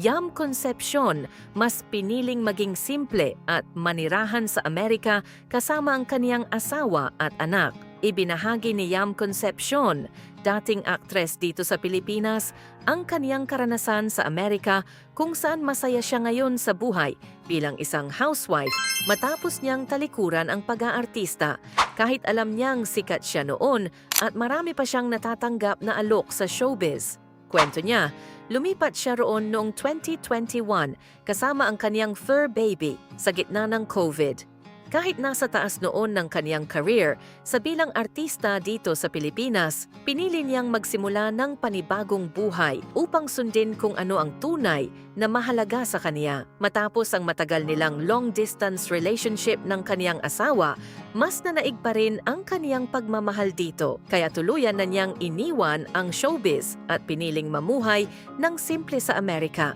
Yam Concepcion mas piniling maging simple at manirahan sa Amerika kasama ang kaniyang asawa at anak. Ibinahagi ni Yam Concepcion, dating aktres dito sa Pilipinas, ang kaniyang karanasan sa Amerika kung saan masaya siya ngayon sa buhay bilang isang housewife matapos niyang talikuran ang pag-aartista kahit alam niyang sikat siya noon at marami pa siyang natatanggap na alok sa showbiz. Kwento niya, lumipat siya roon noong 2021 kasama ang kaniyang fur baby sa gitna ng COVID. Kahit nasa taas noon ng kaniyang career sa bilang artista dito sa Pilipinas, pinili niyang magsimula ng panibagong buhay upang sundin kung ano ang tunay na mahalaga sa kaniya. Matapos ang matagal nilang long-distance relationship ng kaniyang asawa, mas nanaig pa rin ang kaniyang pagmamahal dito. Kaya tuluyan na niyang iniwan ang showbiz at piniling mamuhay ng simple sa Amerika.